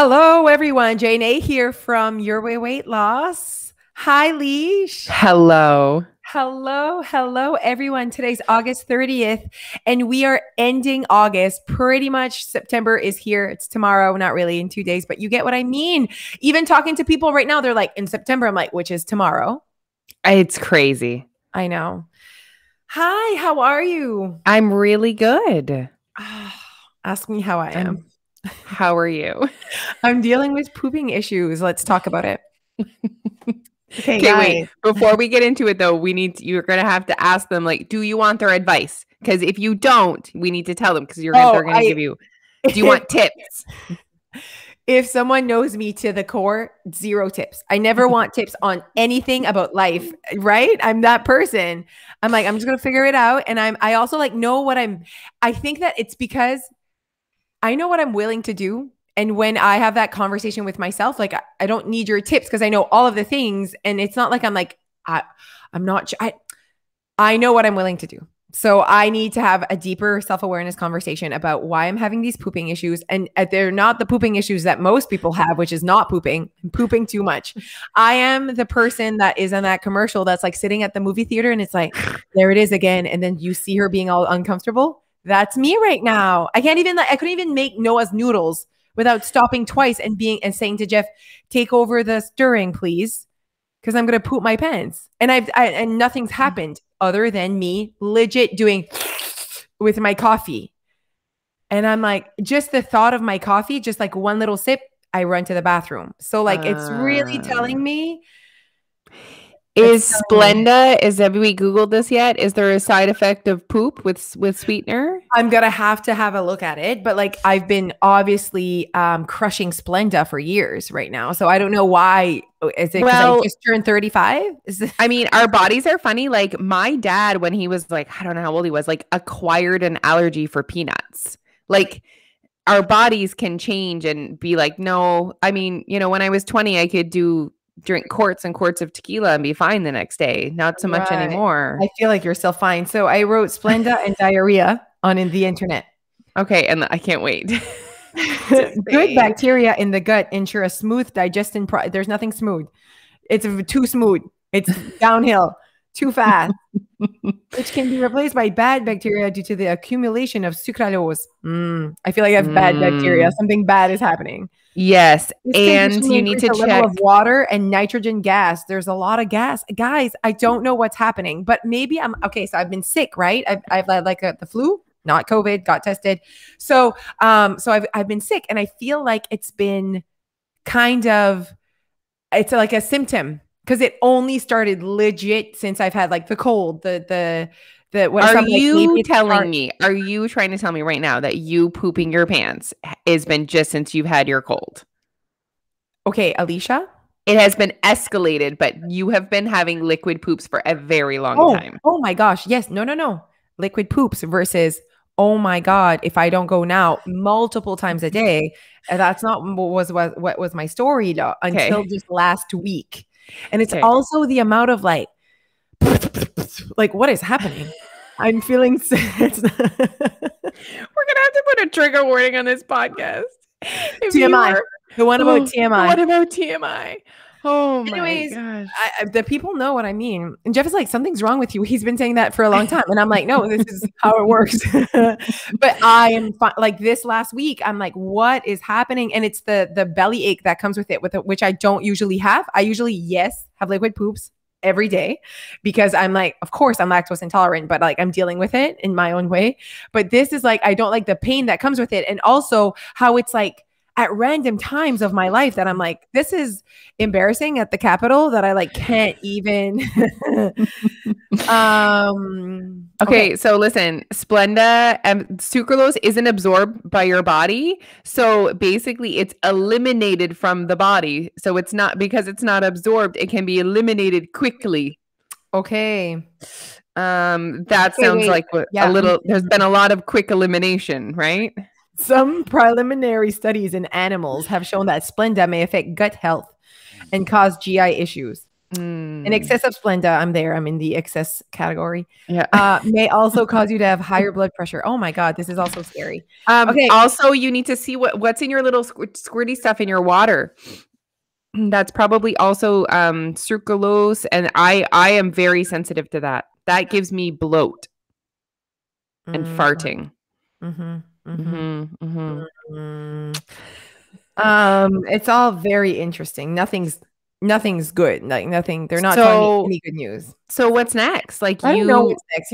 Hello, everyone. Jane A here from Your Way Weight Loss. Hi, Leash. Hello. Hello, everyone. Today's August 30th, and we are ending August. Pretty much September is here. It's tomorrow, not really in 2 days, but you get what I mean. Even talking to people right now, they're like, in September, I'm like, which is tomorrow. It's crazy. I know. Hi, how are you? I'm really good. Ask me how I am. How are you? I'm dealing with pooping issues. Let's talk about it. Okay, wait. Before we get into it, though, you're going to have to ask them, like, do you want their advice? Because if you don't, we need to tell them because they're going to give you, do you want tips? If someone knows me to the core, 0 tips. I never want tips on anything about life, right? I'm that person. I'm like, I'm just going to figure it out. And I also like know what I think that it's because I know what I'm willing to do. And when I have that conversation with myself, like I don't need your tips because I know all of the things. And it's not like I'm like, I'm not, I know what I'm willing to do. So I need to have a deeper self-awareness conversation about why I'm having these pooping issues. And they're not the pooping issues that most people have, which is not pooping, pooping too much. I am the person that is in that commercial that's like sitting at the movie theater and it's like, there it is again. And then you see her being all uncomfortable. That's me right now. I couldn't even make Noah's noodles without stopping twice and saying to Jeff, take over the stirring, please. Because I'm going to poop my pants. And and nothing's happened other than me legit doing with my coffee. And I'm like, just the thought of my coffee, just like one little sip, I run to the bathroom. So like, it's really telling me. Is Splenda, have we Googled this yet? Is there a side effect of poop with sweetener? I'm going to have a look at it. But like, I've been obviously crushing Splenda for years right now. So I don't know why. Is it because I just turned 35? I mean, our bodies are funny. Like my dad, when he was like, I don't know how old he was, like acquired an allergy for peanuts. Like our bodies can change and be like, no, I mean, when I was 20, I could drink quarts and quarts of tequila and be fine the next day. Not so much anymore. I feel like you're still fine. So I wrote Splenda and diarrhea on the internet. Okay. And I can't wait. Good bacteria in the gut ensure a smooth digestion. There's nothing smooth. It's too smooth. It's downhill too fast, which can be replaced by bad bacteria due to the accumulation of sucralose. I feel like I have bad bacteria. Something bad is happening. Yes. And you need to check level of water and nitrogen gas. There's a lot of gas. Guys, I don't know what's happening, but maybe I'm okay. So I've been sick, right? I've had like the flu, not COVID, got tested. So I've been sick and I feel like it's been it's like a symptom because it only started legit since I've had like the cold, Are you telling me? Are you trying to tell me right now that you pooping your pants has been just since you've had your cold? Okay, Alicia. It has been escalated, but you have been having liquid poops for a very long time. Oh my gosh. Yes. No. Liquid poops versus, oh my God, if I don't go now multiple times a day, that's not what was my story though, until just last week. And it's also the amount of like what is happening? I'm feeling sick. We're going to have to put a trigger warning on this podcast. TMI. The one about TMI. What about TMI? Oh my gosh. The people know what I mean. And Jeff is like, something's wrong with you. He's been saying that for a long time. And I'm like, no, this is how it works. But I am like this last week, I'm like, what is happening? And it's the belly ache that comes with it, which I don't usually have. I usually, have liquid poops every day because I'm like, of course I'm lactose intolerant, but like I'm dealing with it in my own way. But this is like, I don't like the pain that comes with it. And also how it's like at random times of my life that I'm like, this is embarrassing at the Capitol that I like can't even. Okay. So listen, Splenda and sucralose isn't absorbed by your body. So basically it's eliminated from the body. So it's not, because it's not absorbed, it can be eliminated quickly. Okay. That sounds like there's been a lot of quick elimination, right? Some preliminary studies in animals have shown that Splenda may affect gut health and cause GI issues. An Mm. excess of Splenda, I'm there. I'm in the excess category. Yeah. May also cause you to have higher blood pressure. Oh my God, this is also scary. Okay. Also, you need to see what's in your little squirty stuff in your water. That's probably also sucralose, and I am very sensitive to that. That gives me bloat and Mm, farting. mhm, mhm, Mhm, mhm. mm. It's all very interesting. Nothing's good. Like nothing. They're not telling me So any good news. so what's next? Like I don't know you what's next.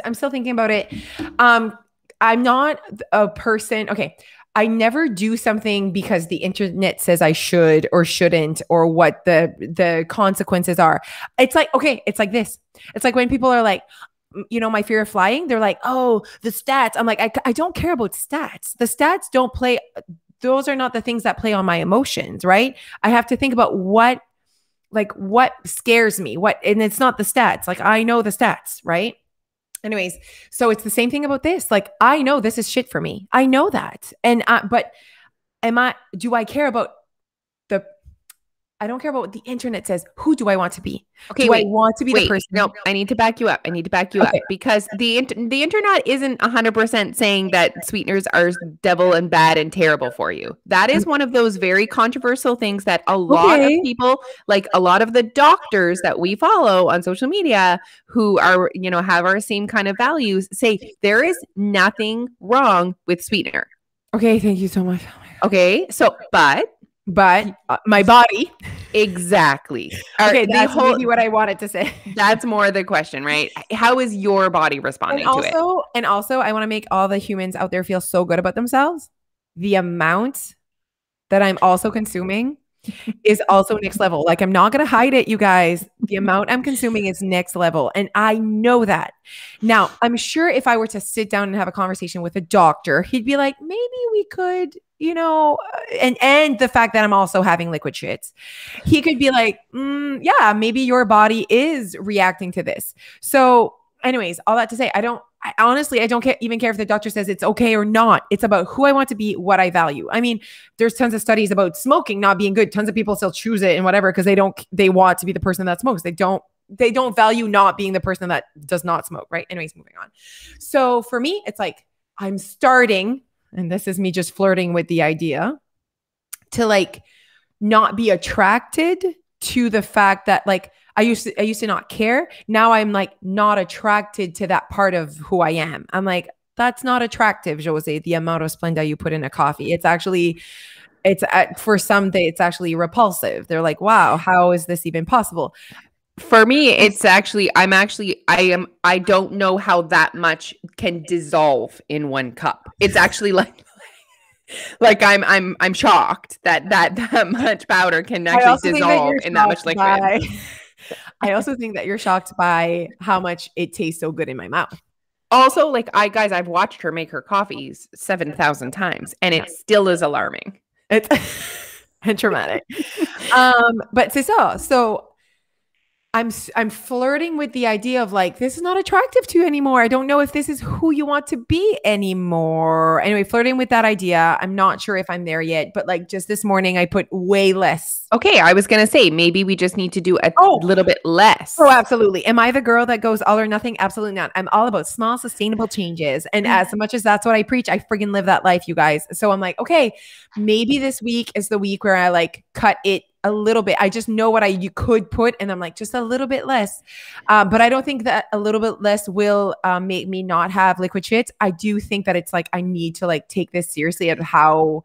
I'm still thinking about it. Um, I'm not a person. Okay, I never do something because the internet says I should or shouldn't or what the consequences are. It's like okay, it's like this. It's like when people are like, my fear of flying. They're like, oh, the stats. I'm like, I don't care about stats. The stats don't play. Those are not the things that play on my emotions, right? I have to think about what scares me, and it's not the stats. Like I know the stats, right? Anyways, so it's the same thing about this. Like I know this is shit for me. I know that. But do I care about the I don't care about what the internet says. Who do I want to be? Okay, Do I wait. want to be the Wait, person? no, I need to back you up. I need to back you up Okay. because the internet isn't 100% saying that sweeteners are devil and bad and terrible for you. That is one of those very controversial things that a lot of Okay. people, like a lot of the doctors that we follow on social media who are, have our same kind of values say there is nothing wrong with sweetener. Okay, thank you so much. Okay? So, but my body. exactly. Okay, that's maybe what I wanted to say. That's more the question, right? How is your body responding to it? And also, I want to make all the humans out there feel so good about themselves. The amount that I'm also consuming is also next level. Like I'm not going to hide it, you guys. The amount I'm consuming is next level. And I know that. Now, I'm sure if I were to sit down and have a conversation with a doctor, he'd be like, maybe we could, and the fact that I'm also having liquid shits, he could be like, yeah, maybe your body is reacting to this. So anyways, all that to say, honestly, I don't even care if the doctor says it's okay or not. It's about who I want to be, what I value. I mean, there's tons of studies about smoking not being good. Tons of people still choose it and whatever because they want to be the person that smokes. They don't value not being the person that does not smoke, right? Anyways, moving on. So for me, it's like I'm starting, and this is me just flirting with the idea to like not be attracted to the fact that like I used to not care. Now I'm like not attracted to that part of who I am. I'm like, that's not attractive, Jose, the amount of Splenda you put in a coffee. For some day, it's actually repulsive. They're like, wow, how is this even possible? For me, it's actually, I don't know how that much can dissolve in one cup. It's actually like I'm shocked that much powder can actually dissolve in that much liquid. I also think that you're shocked by how much it tastes so good in my mouth. Also, like I've watched her make her coffees 7,000 times and it still is alarming. It's and traumatic. But so I'm flirting with the idea of like, this is not attractive to you anymore. I don't know if this is who you want to be anymore. Anyway, flirting with that idea. I'm not sure if I'm there yet, but like just this morning, I put way less. Okay, I was going to say, maybe we just need to do a little bit less. Oh, absolutely. Am I the girl that goes all or nothing? Absolutely not. I'm all about small, sustainable changes. And as much as that's what I preach, I friggin' live that life, you guys. So I'm like, okay, maybe this week is the week where I like cut it a little bit. I just know what you could put, and I'm like, just a little bit less. But I don't think that a little bit less will make me not have liquid shits. I do think that it's like I need to like take this seriously of how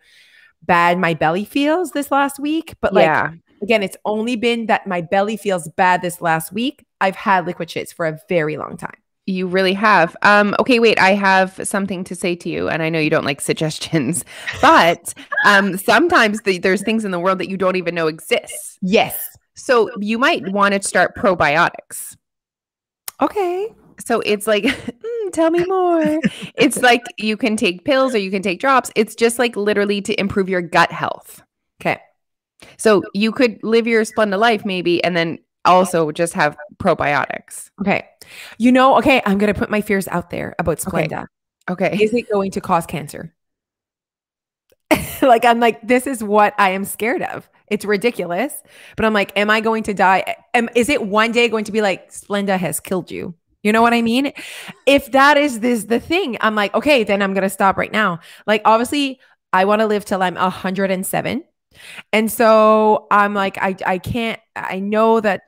bad my belly feels this last week. But like, again, it's only been that my belly feels bad this last week. I've had liquid shits for a very long time. You really have. Okay, wait, I have something to say to you. And I know you don't like suggestions, but sometimes there's things in the world that you don't even know exist. Yes. So you might want to start probiotics. Okay. So it's like, tell me more. It's like you can take pills or you can take drops. It's just like literally to improve your gut health. Okay. So you could live your Splenda life maybe, and then also just have probiotics. Okay. Okay, I'm going to put my fears out there about Splenda. Okay. Is it going to cause cancer? Like, I'm like, this is what I am scared of. It's ridiculous. But I'm like, am I going to die? Is it one day going to be like, Splenda has killed you? You know what I mean? If that is the thing, I'm like, okay, then I'm gonna stop right now. Like, obviously, I want to live till I'm 107. And so I'm like, I can't, I know that,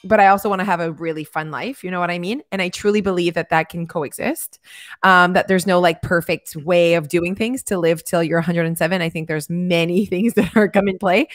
but I also want to have a really fun life. You know what I mean? And I truly believe that that can coexist. That there's no like perfect way of doing things to live till you're 107. I think there's many things that are come in play.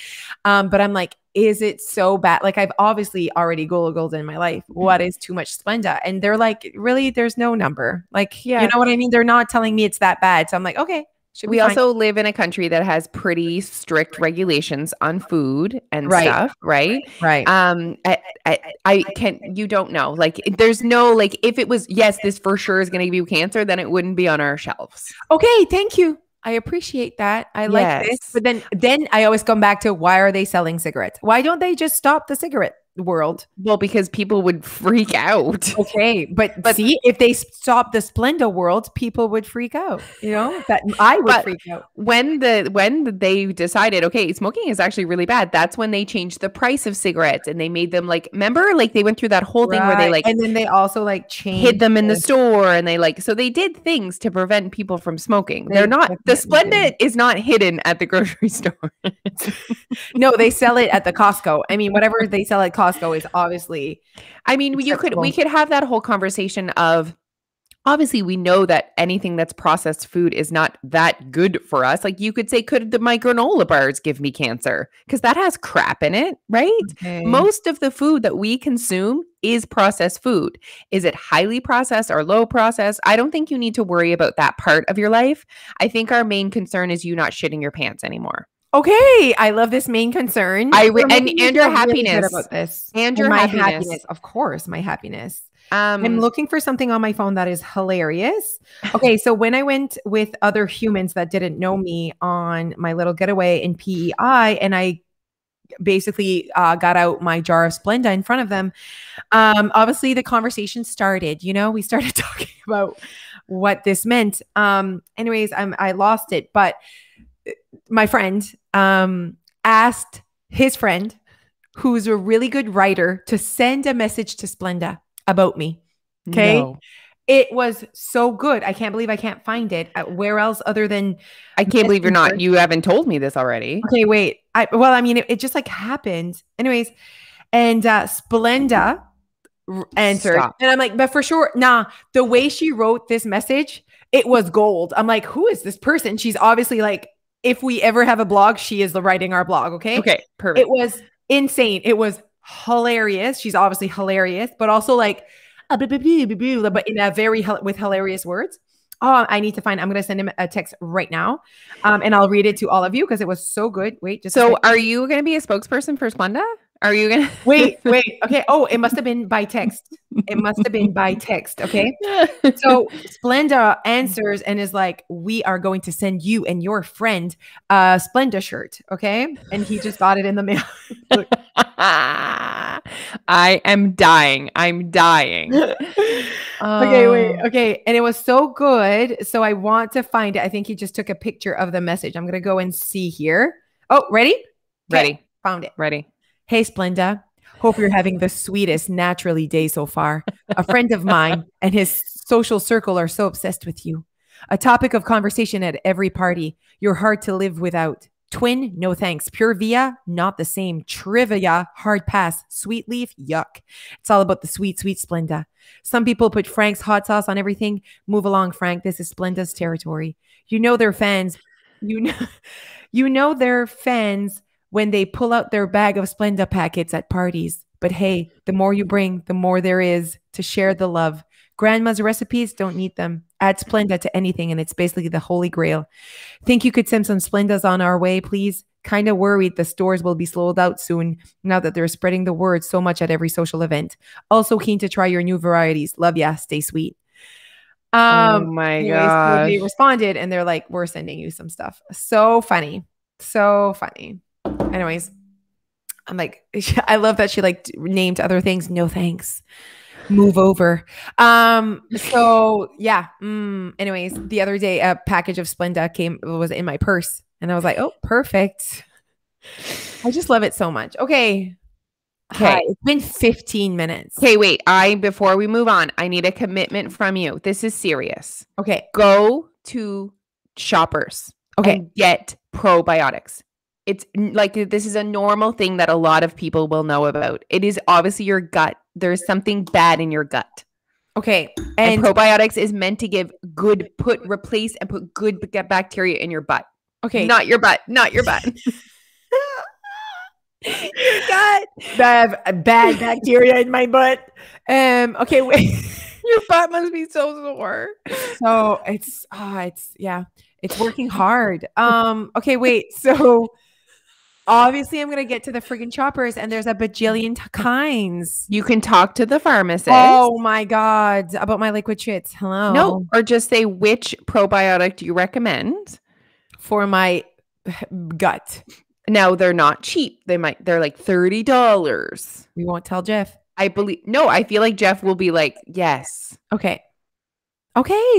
But I'm like, is it so bad? Like I've obviously already Googled in my life, what is too much Splenda? And they're like, really, there's no number. Like, you know what I mean? They're not telling me it's that bad. So I'm like, okay. We also live in a country that has pretty strict regulations on food and stuff, right? Right. I can, you don't know. Like, there's no, like, if it was, yes, this for sure is going to give you cancer, then it wouldn't be on our shelves. Okay. Thank you. I appreciate that. I like this. But then I always come back to, why are they selling cigarettes? Why don't they just stop the cigarette world? Well, because people would freak out. Okay, but see, if they stop the Splenda world, people would freak out. You know, that I would freak out. When they decided, okay, smoking is actually really bad, that's when they changed the price of cigarettes and they made them like, remember, like they went through that whole thing where they like, and then they also like changed, hid them in the store, and they like, so they did things to prevent people from smoking. They're not, the Splenda is not hidden at the grocery store. No, they sell it at the Costco. I mean, whatever they sell at Costco is obviously, I mean, we could have that whole conversation of, obviously we know that anything that's processed food is not that good for us. Like you could say, could my granola bars give me cancer? Because that has crap in it, right? Okay. Most of the food that we consume is processed food. Is it highly processed or low processed? I don't think you need to worry about that part of your life. I think our main concern is you not shitting your pants anymore. Okay, I love this main concern. And your happiness. About this. And your happiness. Of course, my happiness. I'm looking for something on my phone that is hilarious. Okay, so when I went with other humans that didn't know me on my little getaway in PEI, and I basically got out my jar of Splenda in front of them, obviously the conversation started. You know, we started talking about what this meant. Anyways, I lost it, but my friend asked his friend, who's a really good writer, to send a message to Splenda about me. Okay. No. It was so good. I can't believe I can't find it. Where else other than, I can't believe you haven't told me this already. Okay, wait. I mean, it just like happened. Anyways. And Splenda answered. Stop. And I'm like, but for sure, nah, the way she wrote this message, it was gold. I'm like, who is this person? She's obviously like, if we ever have a blog, she is writing our blog. Okay. Okay. Perfect. It was insane. It was hilarious. She's obviously hilarious, but also like, but in a very, with hilarious words. Oh, I need to find, I'm going to send him a text right now. And I'll read it to all of you because it was so good. Wait, just so are you going to be a spokesperson for Splenda? Are you going to wait? Okay. Oh, it must've been by text. It must've been by text. Okay. So Splenda answers and is like, we are going to send you and your friend a Splenda shirt. Okay. And he just got it in the mail. I am dying. I'm dying. Okay, wait. Okay. And it was so good. So I want to find it. I think he just took a picture of the message. I'm going to go and see here. Oh, ready? Okay. Ready. Found it. Ready. Hey, Splenda. Hope you're having the sweetest naturally day so far. A friend of mine and his social circle are so obsessed with you. A topic of conversation at every party. You're hard to live without. Twin, no thanks. Pure Via, not the same. Trivia, hard pass. Sweet Leaf, yuck. It's all about the sweet, sweet Splenda. Some people put Frank's hot sauce on everything. Move along, Frank. This is Splenda's territory. You know they're fans. You know they're fans when they pull out their bag of Splenda packets at parties. But hey, the more you bring, the more there is to share the love. Grandma's recipes, don't need them. Add Splenda to anything, and it's basically the holy grail. Think you could send some Splendas on our way, please? Kind of worried the stores will be sold out soon now that they're spreading the word so much at every social event. Also keen to try your new varieties. Love ya. Stay sweet. Oh my gosh. So they responded, and they're like, we're sending you some stuff. So funny. So funny. Anyways, I'm like, I love that she like named other things. No thanks. Move over. So yeah. Anyways, the other day, a package of Splenda was in my purse, and I was like, oh, perfect. I just love it so much. Okay. Hi. Okay. It's been 15 minutes. Okay, wait. Before we move on, I need a commitment from you. This is serious. Okay. Go to Shoppers Okay. and get probiotics. It's like this is a normal thing that a lot of people will know about. It is obviously your gut. There's something bad in your gut. Okay. And probiotics is meant to give replace and put good bacteria in your butt. Okay. Not your butt. Not your butt. Your gut. Bad bacteria in my butt. Okay, wait. Your butt must be so sore. So it's it's working hard. Okay, wait. So obviously I'm gonna get to the friggin' Choppers, and there's a bajillion kinds. You can talk to the pharmacist. Oh my God, about my liquid shits. Hello. No, or just say which probiotic do you recommend for my gut. Now they're not cheap. They're like $30. We won't tell Jeff. I feel like Jeff will be like, yes. Okay.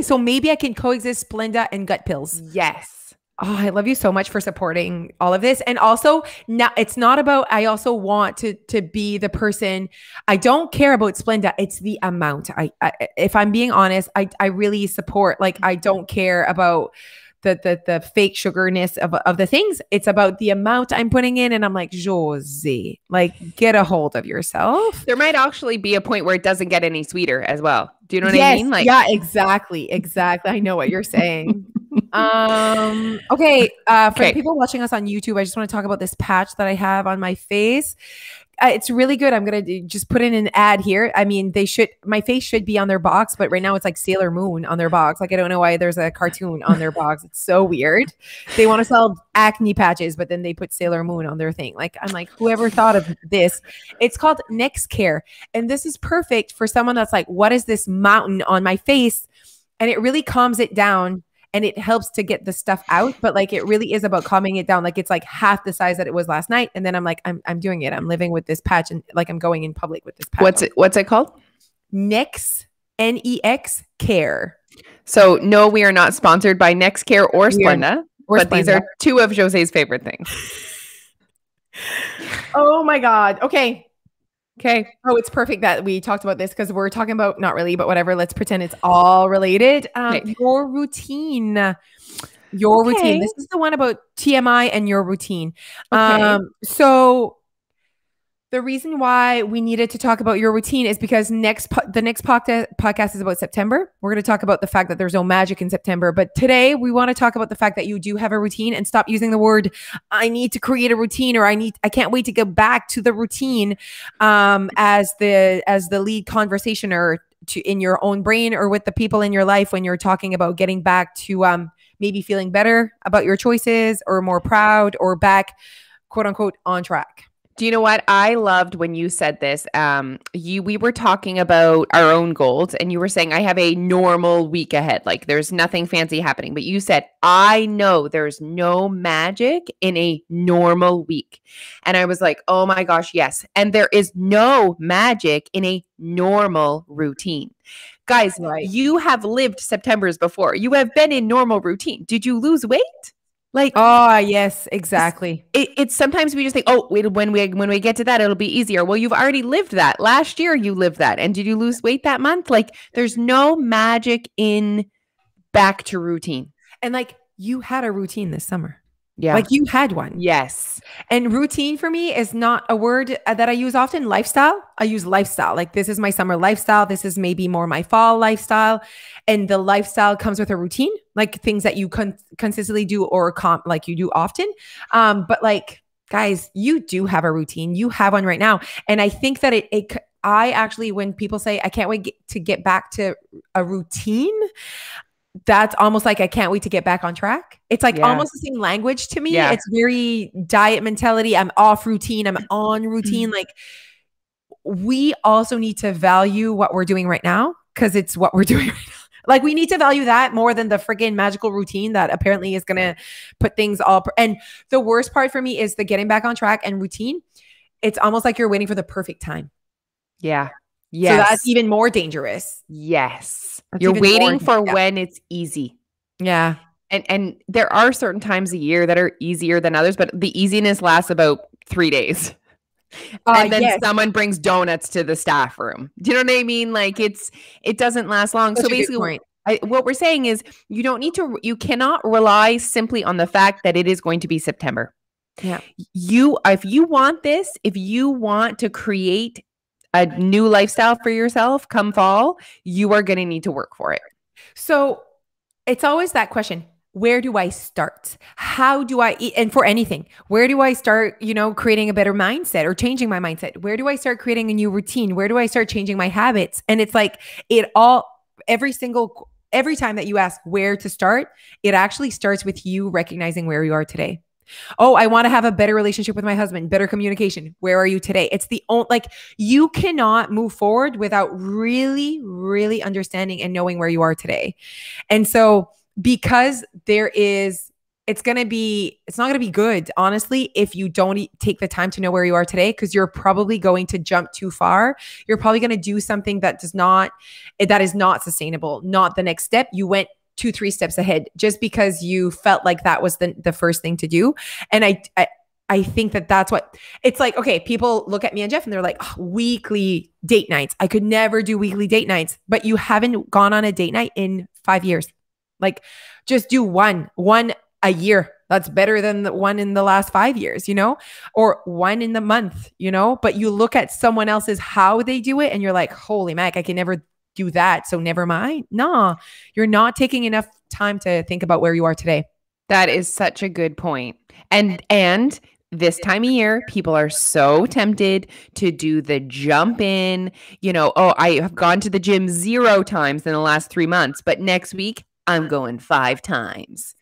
So maybe I can coexist Splenda and gut pills. Yes. Oh, I love you so much for supporting all of this. And also now it's not about, I also want to be the person. I don't care about Splenda. It's the amount. I if I'm being honest, I really support, like, I don't care about the fake sugarness of the things. It's about the amount I'm putting in. And I'm like, Josie, like, get a hold of yourself. There might actually be a point where it doesn't get any sweeter as well. Do you know what I mean? Like, yeah, exactly. I know what you're saying. Okay. For the people watching us on YouTube, I just want to talk about this patch that I have on my face. It's really good. I'm going to just put in an ad here. I mean, my face should be on their box, but right now it's like Sailor Moon on their box. Like, I don't know why there's a cartoon on their box. It's so weird. They want to sell acne patches, but then they put Sailor Moon on their thing. Like, I'm like, whoever thought of this? It's called Next Care. And this is perfect for someone that's like, what is this mountain on my face? And it really calms it down. And it helps to get the stuff out, but like, it really is about calming it down. Like, it's like half the size that it was last night. And then I'm like, I'm doing it. I'm living with this patch, and like, I'm going in public with this patch. What's it called? Next, Nex Care. So no, we are not sponsored by Next Care or Splenda, but these are two of Jose's favorite things. Oh my God. Okay. Oh, it's perfect that we talked about this, because we're talking about, not really, but whatever. Let's pretend it's all related. Your routine. Routine. This is the one about TMI and your routine. So the reason why we needed to talk about your routine is because the next podcast is about September. We're going to talk about the fact that there's no magic in September. But today we want to talk about the fact that you do have a routine, and stop using the word, I need to create a routine, or I can't wait to go back to the routine as the lead conversationer in your own brain or with the people in your life when you're talking about getting back to maybe feeling better about your choices, or more proud, or back, quote unquote, on track. Do you know what? I loved when you said this. We were talking about our own goals, and you were saying, I have a normal week ahead. Like, there's nothing fancy happening. But you said, I know there's no magic in a normal week. And I was like, oh my gosh, yes. And there is no magic in a normal routine. Guys, You have lived Septembers before. You have been in normal routine. Did you lose weight? Like, oh yes, exactly. It's sometimes we just think, oh, wait, when we get to that, it'll be easier. Well, you've already lived that. Last year you lived that. And did you lose weight that month? Like, there's no magic in back to routine. And like, you had a routine this summer. Yeah. Like, you had one. Yes. And routine for me is not a word that I use often. Lifestyle. I use lifestyle. Like, this is my summer lifestyle. This is maybe more my fall lifestyle. And the lifestyle comes with a routine, like things that you consistently do, or like you do often. But like, guys, you do have a routine. You have one right now. And I think that I actually, when people say, I can't wait to get back to a routine, that's almost like, I can't wait to get back on track. It's like almost the same language to me. Yeah. It's very diet mentality. I'm off routine. I'm on routine. Like, we also need to value what we're doing right now, because it's what we're doing right now. Like, we need to value that more than the freaking magical routine that apparently is going to put things all. And the worst part for me is the getting back on track and routine. It's almost like you're waiting for the perfect time. Yeah. Yes. So that's even more dangerous. Yes. You're waiting for when it's easy. Yeah. And there are certain times a year that are easier than others, but the easiness lasts about 3 days. And then Yes, someone brings donuts to the staff room. Do you know what I mean? Like it doesn't last long. such So a good basically point. what we're saying is you cannot rely simply on the fact that it is going to be September. Yeah. If you want this, if you want to create a new lifestyle for yourself come fall, you are going to need to work for it. So it's always that question. Where do I start? How do I eat? And for anything, where do I start, creating a better mindset or changing my mindset? Where do I start creating a new routine? Where do I start changing my habits? And it's like every time that you ask where to start, it actually starts with you recognizing where you are today. Oh, I want to have a better relationship with my husband, better communication. Where are you today? It's the only, like, you cannot move forward without really, really understanding and knowing where you are today. And so, because it's not going to be good, honestly, if you don't take the time to know where you are today, because you're probably going to jump too far. You're probably going to do something that is not sustainable, not the next step. You went 2-3 steps ahead just because you felt like that was the first thing to do. And I think that's what it's like. Okay, people look at me and Jeff and they're like, oh, weekly date nights. I could never do weekly date nights, but you haven't gone on a date night in 5 years. Like, just do one a year. That's better than the one in the last 5 years, or one in the month, but you look at someone else's, how they do it. And you're like, holy mac, I can never do that. So never mind. No, you're not taking enough time to think about where you are today. That is such a good point. And this time of year, people are so tempted to do the jump in, oh, I have gone to the gym 0 times in the last 3 months, but next week I'm going 5 times.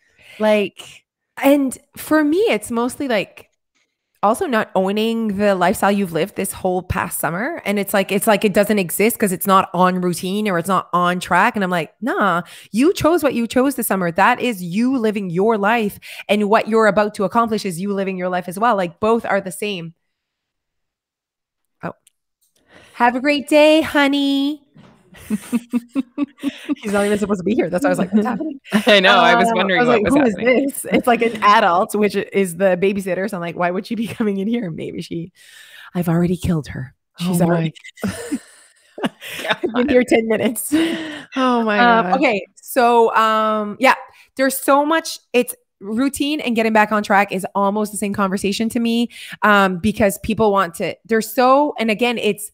And for me, it's mostly like also not owning the lifestyle you've lived this whole past summer. And it's like it doesn't exist because it's not on routine or it's not on track. And I'm like, nah, you chose what you chose this summer. That is you living your life. And what you're about to accomplish is you living your life as well. Like, both are the same. Oh, have a great day, honey. He's not even supposed to be here. That's why I was like, what's happening? I know. I was wondering what was who happening. is this? It's like an adult, which is the babysitter. So I'm like, why would she be coming in here? Maybe I've already killed her. She's already been here 10 minutes. Oh my God. Okay. So, yeah, there's so much. It's routine and getting back on track is almost the same conversation to me. Because people want to, and again, it's,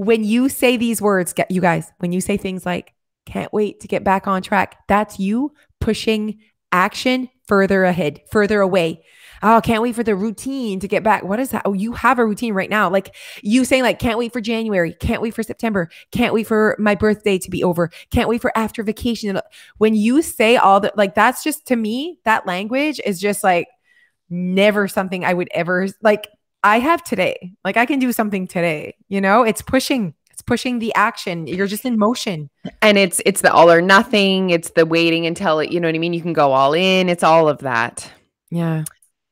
when you say these words, you guys, when you say things like, can't wait to get back on track, that's you pushing action further ahead, further away. Oh, can't wait for the routine to get back. What is that? Oh, you have a routine right now. Like, you saying like, can't wait for January, can't wait for September, can't wait for my birthday to be over, can't wait for after vacation. When you say all that, like, that's just, to me, that language is just like never something I would ever like. I have today. Like, I can do something today, it's pushing the action. You're just in motion. And it's the all or nothing. It's the waiting until it, you know what I mean? You can go all in. It's all of that. Yeah.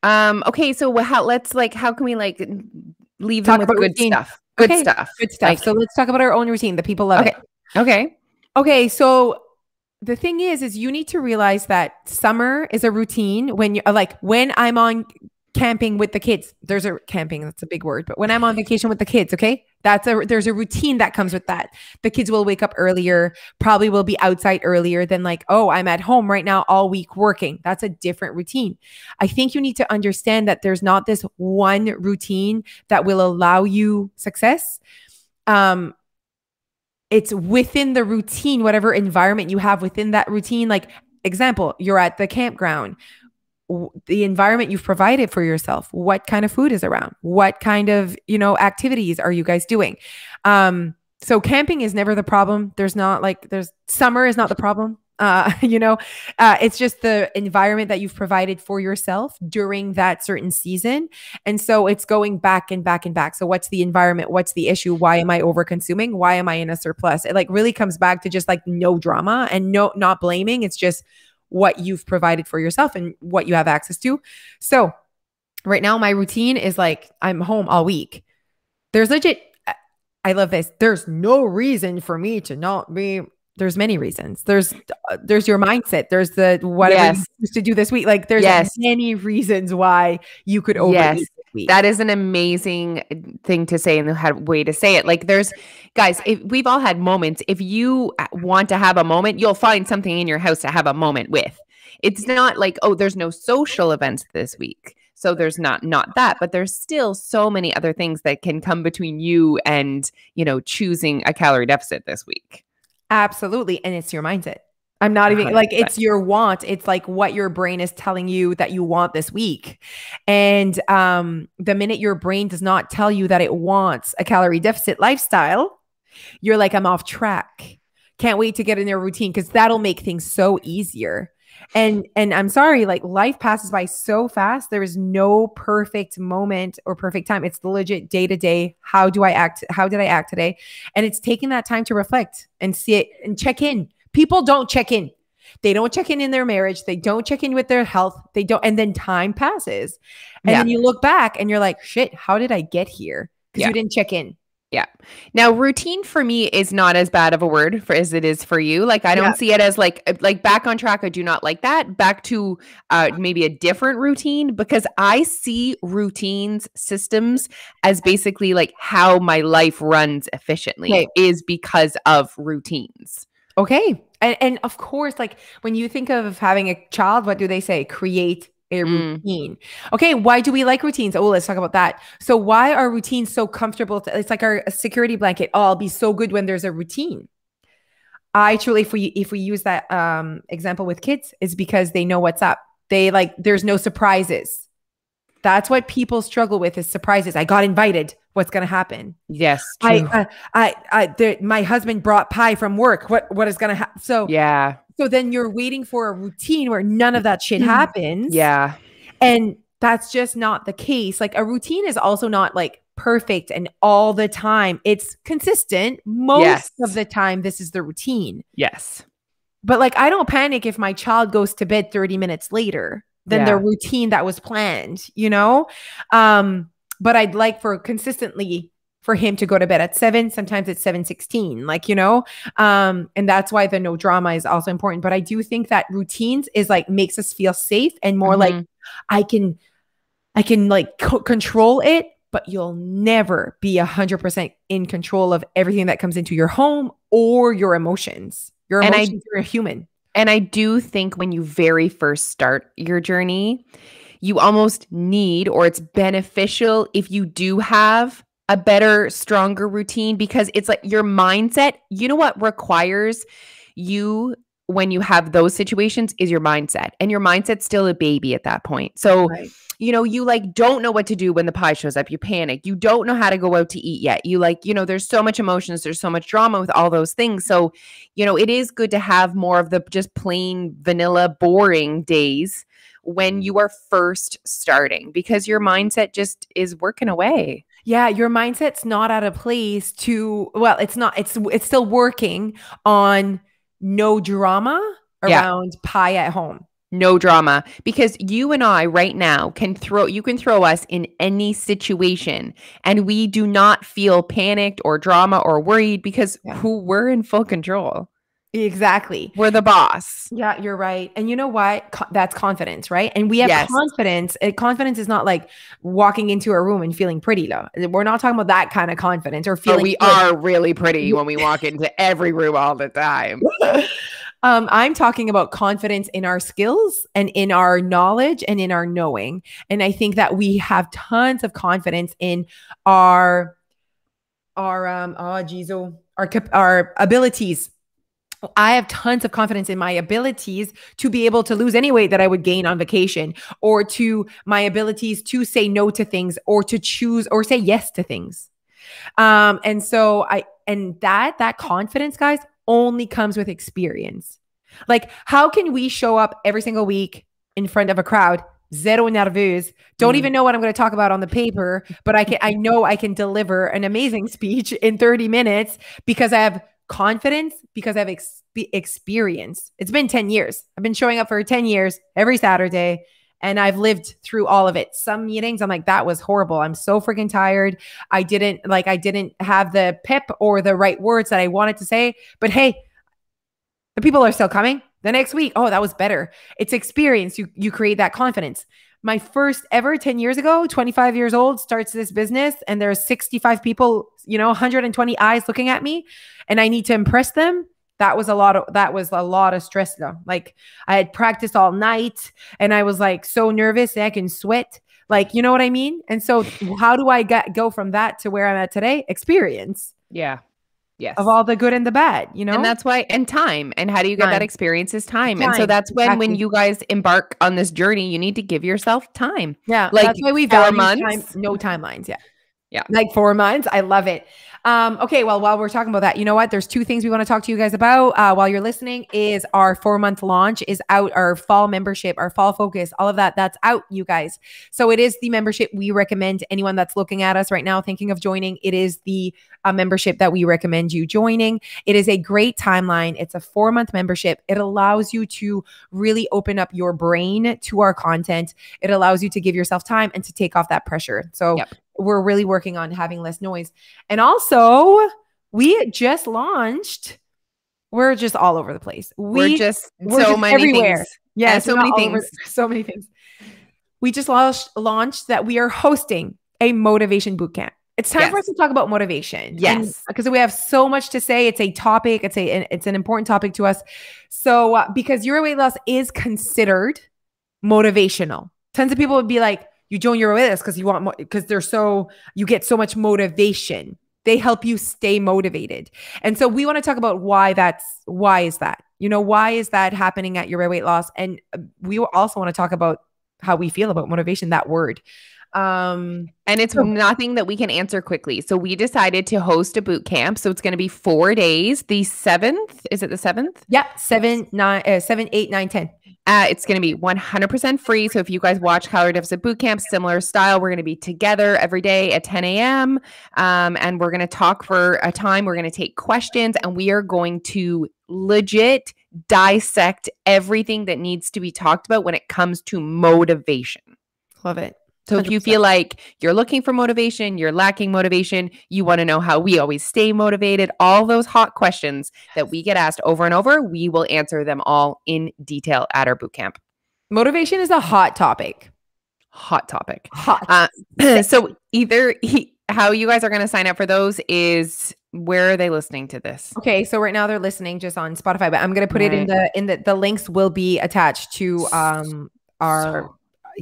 Okay. So how can we leave Talk them with about good routine. stuff? Good stuff. So let's talk about our own routine. The people love it. Okay. So the thing is you need to realize that summer is a routine when I'm on camping with the kids. That's a big word, but when I'm on vacation with the kids, okay, there's a routine that comes with that. The kids will wake up earlier, probably will be outside earlier than like, oh, I'm at home right now all week working. That's a different routine. I think you need to understand that there's not this one routine that will allow you success. It's within the routine, whatever environment you have within that routine. Like, example, you're at the campground. The environment you've provided for yourself, what kind of food is around, what kind of, activities are you guys doing? So camping is never the problem. Summer is not the problem. It's just the environment that you've provided for yourself during that certain season. And so it's going back and back and back. So what's the environment? What's the issue? Why am I over consuming? Why am I in a surplus? It really comes back to just no drama and not blaming. It's just what you've provided for yourself and what you have access to. So right now, my routine is I'm home all week. I love this. There's no reason for me to not be There's many reasons. There's your mindset. There's the whatever you Yes. used to do this week. Like there's Yes. many reasons why you could Yes. overeat this week. That is an amazing thing to say and the way to say it. Like there's guys, if we've all had moments. If you want to have a moment, you'll find something in your house to have a moment with. It's not like, oh, there's no social events this week. So there's not that, but there's still so many other things that can come between you and, choosing a calorie deficit this week. Absolutely. And it's your mindset. I'm not even 100%. like, it's your want. It's like what your brain is telling you that you want this week. And the minute your brain does not tell you that it wants a calorie deficit lifestyle, you're like, I'm off track. Can't wait to get in their routine because that'll make things so easier. And I'm sorry, like life passes by so fast. There is no perfect moment or perfect time. It's the legit day to day. How do I act? How did I act today? And it's taking that time to reflect and see it and check in. People don't check in. They don't check in their marriage. They don't check in with their health. They don't. And then time passes. And then you look back and you're like, shit, how did I get here? Because you didn't check in. Yeah. Now, routine for me is not as bad of a word as it is for you. Like, I don't see it as like back on track. I do not like that. Back to maybe a different routine, because I see routines, systems as basically like how my life runs efficiently is because of routines. Okay. And of course, like when you think of having a child, what do they say? Create a routine. Okay, why do we like routines? Oh, let's talk about that. So why are routines so comfortable? It's like our security blanket. Oh, I'll be so good when there's a routine. I truly, if we use that example with kids, is because they know what's up. They like, there's no surprises. That's what people struggle with, is surprises. I got invited. What's going to happen? Yes. True. My husband brought pie from work. What is going to happen? So then you're waiting for a routine where none of that shit happens. Yeah. And that's just not the case. Like a routine is also not like perfect and all the time. It's consistent. Most of the time, this is the routine. Yes. But like, I don't panic if my child goes to bed 30 minutes later than the routine that was planned, but I'd like for him to go to bed at 7. Sometimes it's 7:16, and that's why the no drama is also important. But I do think that routines is like makes us feel safe and more like I can like control it, but you'll never be 100% in control of everything that comes into your home or your emotions. Your emotions, you're a human. And I do think when you very first start your journey, you almost need, or it's beneficial if you do have a better, stronger routine, because it's like your mindset. You know what requires you when you have those situations is your mindset, and your mindset's still a baby at that point. So, you like don't know what to do when the pie shows up. You panic. You don't know how to go out to eat yet. You like, there's so much emotions. There's so much drama with all those things. So, it is good to have more of the just plain vanilla, boring days when you are first starting, because your mindset just is working away. Yeah, your mindset's not at a place it's not, it's still working on no drama around pie at home. No drama, because you and I right now you can throw us in any situation and we do not feel panicked or drama or worried because we're in full control. Exactly. We're the boss. Yeah, you're right. And you know what? That's confidence, right? And we have confidence. Confidence is not like walking into a room and feeling pretty. We're not talking about that kind of confidence or feeling. But we are really pretty when we walk into every room all the time. I'm talking about confidence in our skills and in our knowledge and in our knowing. And I think that we have tons of confidence in our abilities. I have tons of confidence in my abilities to be able to lose any weight that I would gain on vacation, or to my abilities to say no to things, or to choose or say yes to things. And so that confidence, guys, only comes with experience. Like, how can we show up every single week in front of a crowd, zero nerveuse, don't even know what I'm going to talk about on the paper, but I know I can deliver an amazing speech in 30 minutes because I have confidence, because I have experience. It's been 10 years. I've been showing up for 10 years every Saturday, and I've lived through all of it. Some meetings, I'm like, that was horrible. I'm so freaking tired. I didn't have the pep or the right words that I wanted to say, but hey, The people are still coming. The next week, oh, that was better. It's experience. You create that confidence. My first ever 10 years ago, 25 years old, starts this business and there's 65 people, 120 eyes looking at me and I need to impress them. That was a lot of stress though. Like I had practiced all night and I was like so nervous and I can sweat. Like, you know what I mean? And so how do I go from that to where I'm at today? Experience. Yeah. Yes. Of all the good and the bad, And that's why, and time. And how do you get that experience is time. And so that's when you guys embark on this journey, you need to give yourself time. Yeah. Like that's why we 4 value months. time, no timelines. Yeah. Yeah. Like 4 months. I love it. Okay. Well, while we're talking about that, you know what? There's 2 things we want to talk to you guys about while you're listening is our 4-month launch is out, our fall membership, our fall focus, all of that. That's out, you guys. So it is the membership we recommend to anyone that's looking at us right now, thinking of joining. It is the membership that we recommend you joining. It is a great timeline. It's a 4-month membership. It allows you to really open up your brain to our content. It allows you to give yourself time and to take off that pressure. So we're really working on having less noise. And also, we just launched. We're just all over the place. We're just many everywhere. Things. Yeah, so many things. So many things. We just launched that we are hosting a motivation bootcamp. It's time for us to talk about motivation. Yes, because we have so much to say. It's a topic. It's an important topic to us. So because your weight loss is considered motivational, tons of people would be like, you join your weight loss because you want more, because you get so much motivation. They help you stay motivated. And so we want to talk about why is that? Why is that happening at your weight loss? And we also want to talk about how we feel about motivation, that word. And it's nothing that we can answer quickly. So we decided to host a boot camp. So it's going to be 4 days. The 7th, is it the 7th? Yeah. 7, 8, 9, 10. It's going to be 100% free. So if you guys watch Calorie Deficit Bootcamp, similar style, we're going to be together every day at 10 a.m. And we're going to talk for a time. We're going to take questions and we are going to legit dissect everything that needs to be talked about when it comes to motivation. Love it. So 100%. If you feel like you're looking for motivation, you're lacking motivation, you want to know how we always stay motivated, all those hot questions that we get asked over and over, we will answer them all in detail at our bootcamp. Motivation is a hot topic. Hot topic. So how you guys are going to sign up for those is, where are they listening to this? Okay, so right now they're listening just on Spotify, but I'm going to put it in the links will be attached to our.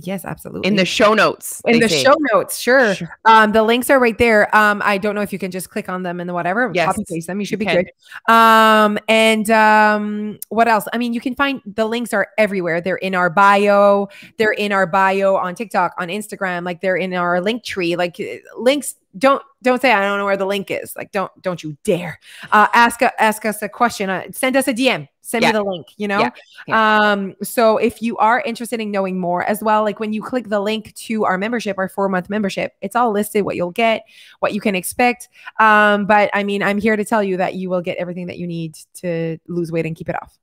Yes, absolutely. In the show notes. Show notes, sure. The links are right there. I don't know if you can just click on them and whatever. Yes. Copy paste them. You should be good. What else? I mean, you can find the links are everywhere. They're in our bio. They're in our bio on TikTok, on Instagram. Like they're in our link tree. Like links. Don't say I don't know where the link is. Like don't you dare ask us a question. Send us a DM. Send me the link. So if you are interested in knowing more as well, like when you click the link to our membership, our 4-month membership, it's all listed what you'll get, what you can expect. But I mean, I'm here to tell you that you will get everything that you need to lose weight and keep it off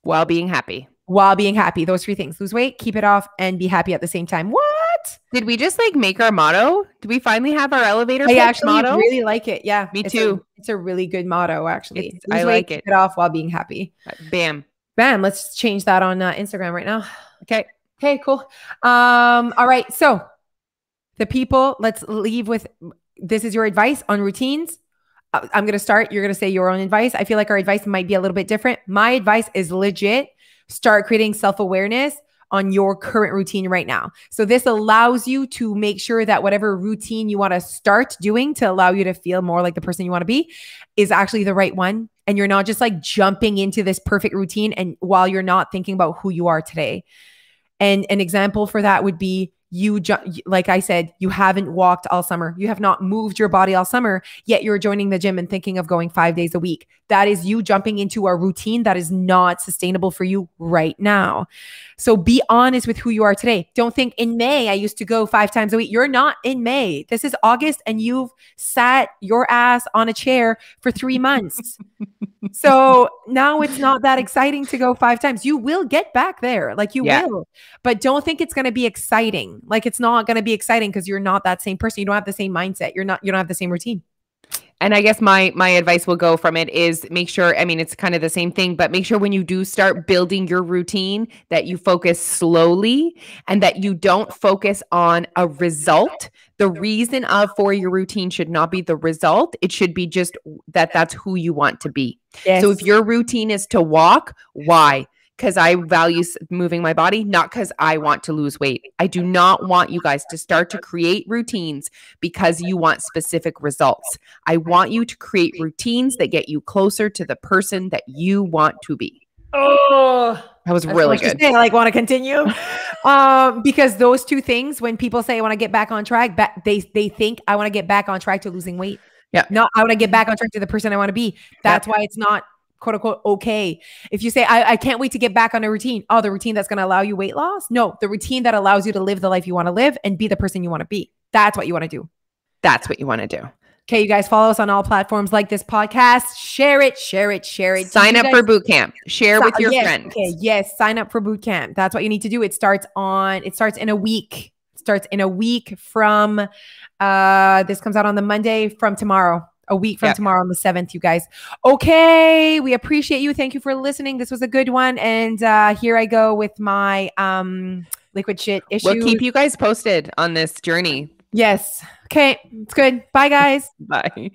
while being happy. Those 3 things: lose weight, keep it off, and be happy at the same time. What? Did we just make our motto? Did we finally have our elevator pitch I actually motto? really like it. Yeah. Me too. It's a really good motto, actually. I like it. Keep it off while being happy. Bam. Let's change that on Instagram right now. Okay, cool. All right. So the people, let's leave with, this is your advice on routines. I'm going to start. You're going to say your own advice. I feel like our advice might be a little bit different. My advice is legit. Start creating self-awareness on your current routine right now. So this allows you to make sure that whatever routine you want to start doing to allow you to feel more like the person you want to be is actually the right one. And you're not just jumping into this perfect routine and while you're not thinking about who you are today. And an example for that would be like I said, you haven't walked all summer. You have not moved your body all summer, yet you're joining the gym and thinking of going 5 days a week. That is you jumping into a routine that is not sustainable for you right now. So be honest with who you are today. Don't think in May, I used to go 5 times a week. You're not in May. This is August and you've sat your ass on a chair for 3 months. So now it's not that exciting to go 5 times. You will get back there. You will, but don't think it's going to be exciting. It's not going to be exciting because you're not that same person. You don't have the same mindset. You don't have the same routine. And I guess my advice will go from it is make sure, I mean, it's kind of the same thing, but make sure when you do start building your routine that you focus slowly and that you don't focus on a result. The reason for your routine should not be the result. It should be just that that's who you want to be. Yes. So if your routine is to walk, why? Because I value moving my body, not because I want to lose weight. I do not want you guys to start to create routines because you want specific results. I want you to create routines that get you closer to the person that you want to be. Oh, that was really good. I like want to continue because those two things, when people say I want to get back on track, they think I want to get back on track to losing weight. Yeah. No, I want to get back on track to the person I want to be. That's why it's not quote unquote okay. If you say I can't wait to get back on a routine, the routine that's going to allow you weight loss. No, the routine that allows you to live the life you want to live and be the person you want to be. That's what you want to do. That's what you want to do. Okay, you guys follow us on all platforms like this podcast. Share it. Sign up for boot camp. Share with your friends. Okay, yes, sign up for boot camp. That's what you need to do. It starts in a week. It starts in a week from this comes out on the Monday from tomorrow. A week from tomorrow on the 7th, you guys. Okay, we appreciate you. Thank you for listening. This was a good one. And here I go with my liquid shit issue. We'll keep you guys posted on this journey. Yes. Okay, it's good. Bye, guys. Bye.